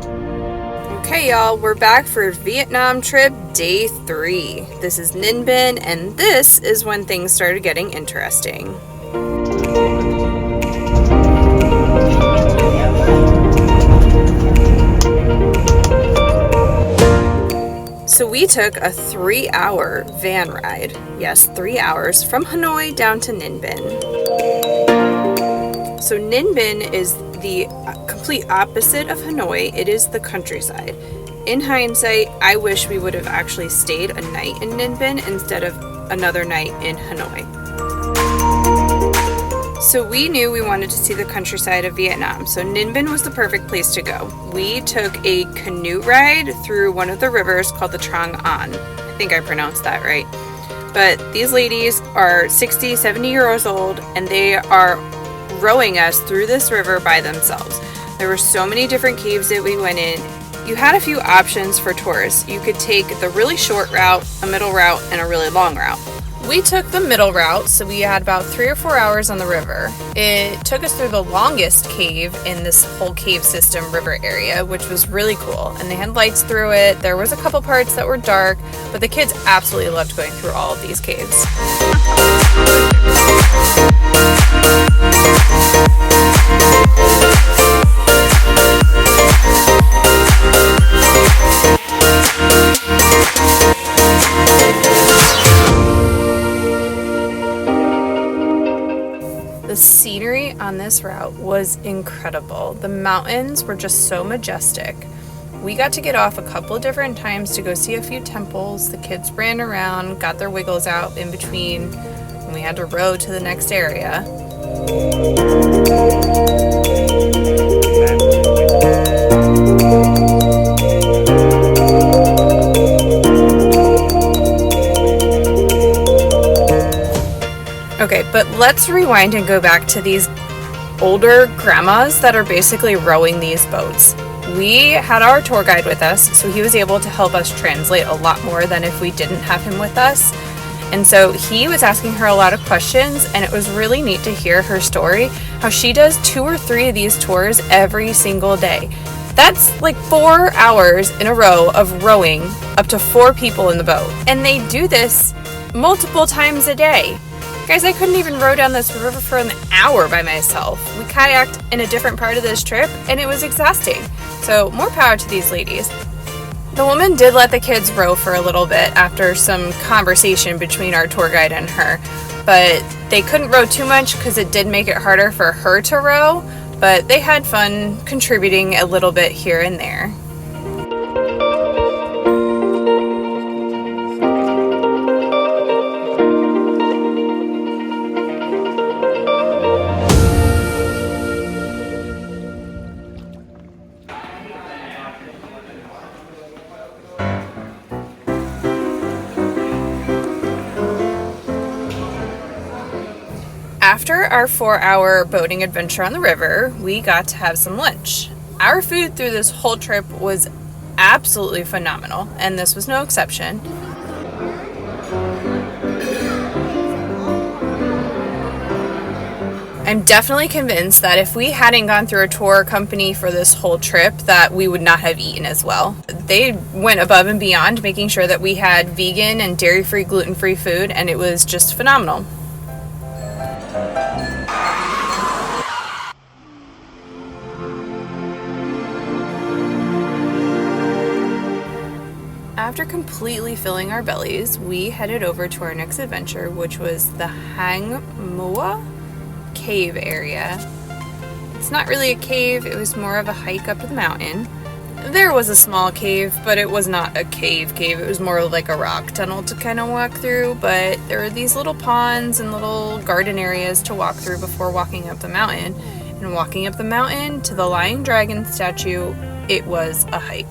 Okay, y'all, we're back for Vietnam trip day 3. This is Ninh Binh, and this is when things started getting interesting. So we took a 3-hour van ride. Yes, 3 hours from Hanoi down to Ninh Binh. So Ninh Binh is the complete opposite of Hanoi. It is the countryside. In hindsight, I wish we would have actually stayed a night in Ninh Binh instead of another night in Hanoi. So we knew we wanted to see the countryside of Vietnam, so Ninh Binh was the perfect place to go. We took a canoe ride through one of the rivers called the Trang An. I think I pronounced that right. But these ladies are 60, 70 years old, and they are rowing us through this river by themselves. There were so many different caves that we went in. You had a few options for tours. You could take the really short route, a middle route, and a really long route. We took the middle route, so we had about 3 or 4 hours on the river. It took us through the longest cave in this whole cave system river area, which was really cool. And they had lights through it. There was a couple parts that were dark, but the kids absolutely loved going through all of these caves. The scenery on this route was incredible. The mountains were just so majestic. We got to get off a couple of different times to go see a few temples. The kids ran around, got their wiggles out in between, and we had to row to the next area. Okay, but let's rewind and go back to these older grandmas that are basically rowing these boats. We had our tour guide with us, so he was able to help us translate a lot more than if we didn't have him with us. And so he was asking her a lot of questions, and it was really neat to hear her story, how she does 2 or 3 of these tours every single day. That's like 4 hours in a row of rowing up to 4 people in the boat. And they do this multiple times a day. Guys, I couldn't even row down this river for an hour by myself. We kayaked in a different part of this trip, and it was exhausting. So more power to these ladies. The woman did let the kids row for a little bit after some conversation between our tour guide and her, but they couldn't row too much because it did make it harder for her to row, but they had fun contributing a little bit here and there. After our 4-hour boating adventure on the river, we got to have some lunch. Our food through this whole trip was absolutely phenomenal, and this was no exception. I'm definitely convinced that if we hadn't gone through a tour company for this whole trip, that we would not have eaten as well. They went above and beyond, making sure that we had vegan and dairy-free, gluten-free food, and it was just phenomenal. After completely filling our bellies, we headed over to our next adventure, which was the Hang Mua cave area. It's not really a cave, it was more of a hike up to the mountain. There was a small cave, but it was not a cave. It was more like a rock tunnel to kind of walk through, but there were these little ponds and little garden areas to walk through before walking up the mountain. And walking up the mountain to the Lying Dragon statue, it was a hike.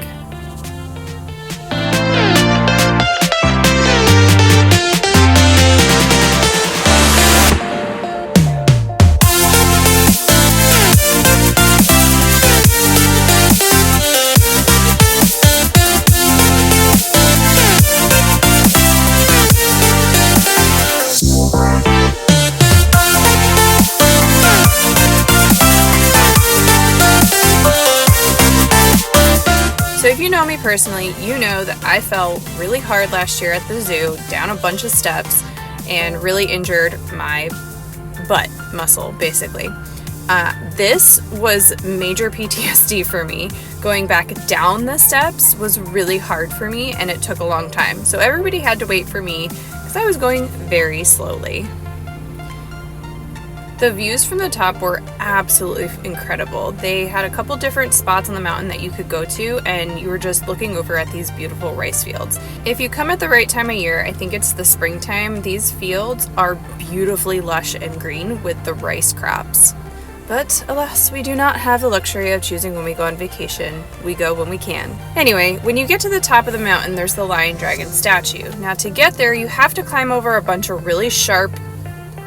So if you know me personally, you know that I fell really hard last year at the zoo, down a bunch of steps, and really injured my butt muscle, basically. This was major PTSD for me. Going back down the steps was really hard for me, and it took a long time. So everybody had to wait for me because I was going very slowly. The views from the top were absolutely incredible. They had a couple different spots on the mountain that you could go to, and you were just looking over at these beautiful rice fields. If you come at the right time of year, I think it's the springtime, these fields are beautifully lush and green with the rice crops. But alas, we do not have the luxury of choosing when we go on vacation. We go when we can. Anyway, when you get to the top of the mountain, there's the lion dragon statue. Now to get there, you have to climb over a bunch of really sharp,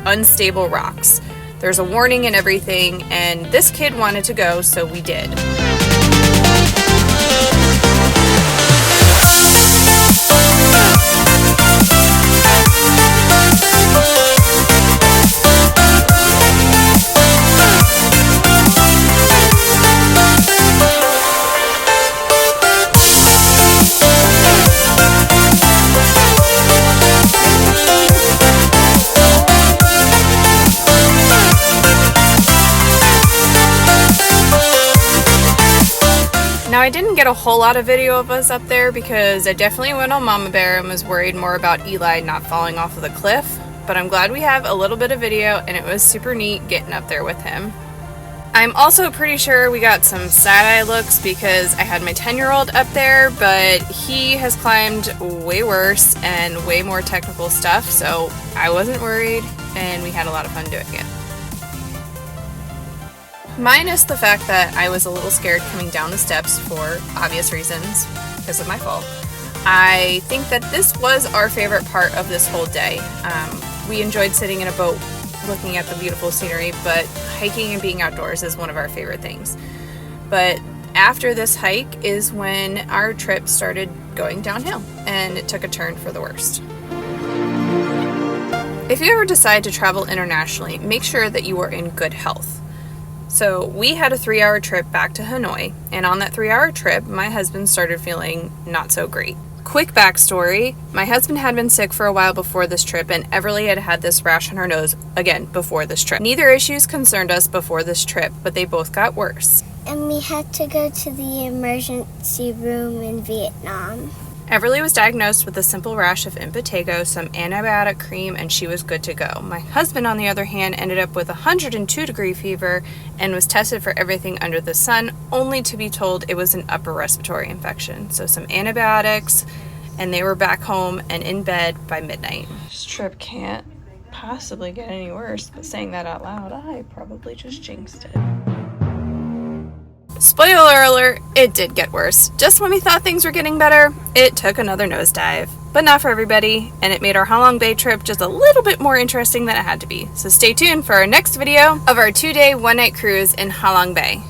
unstable rocks. There's a warning and everything, and this kid wanted to go, so we did. Now I didn't get a whole lot of video of us up there because I definitely went on Mama Bear and was worried more about Eli not falling off of the cliff, but I'm glad we have a little bit of video, and it was super neat getting up there with him. I'm also pretty sure we got some side-eye looks because I had my 10-year-old up there, but he has climbed way worse and way more technical stuff, so I wasn't worried, and we had a lot of fun doing it. Minus the fact that I was a little scared coming down the steps for obvious reasons because of my fall. I think that this was our favorite part of this whole day. We enjoyed sitting in a boat looking at the beautiful scenery, but hiking and being outdoors is one of our favorite things. But after this hike is when our trip started going downhill, and it took a turn for the worst. If you ever decide to travel internationally, make sure that you are in good health. So we had a 3-hour trip back to Hanoi, and on that 3-hour trip, my husband started feeling not so great. Quick backstory, my husband had been sick for a while before this trip, and Everly had had this rash on her nose, again, before this trip. Neither issues concerned us before this trip, but they both got worse. And we had to go to the emergency room in Vietnam. Everly was diagnosed with a simple rash of impetigo, some antibiotic cream, and she was good to go. My husband, on the other hand, ended up with 102-degree fever and was tested for everything under the sun, only to be told it was an upper respiratory infection. So some antibiotics, and they were back home and in bed by midnight. This trip can't possibly get any worse, but saying that out loud, I probably just jinxed it. Spoiler alert, it did get worse. Just when we thought things were getting better, it took another nosedive. But not for everybody, and it made our Ha Long Bay trip just a little bit more interesting than it had to be. So stay tuned for our next video of our 2-day, 1-night cruise in Ha Long Bay.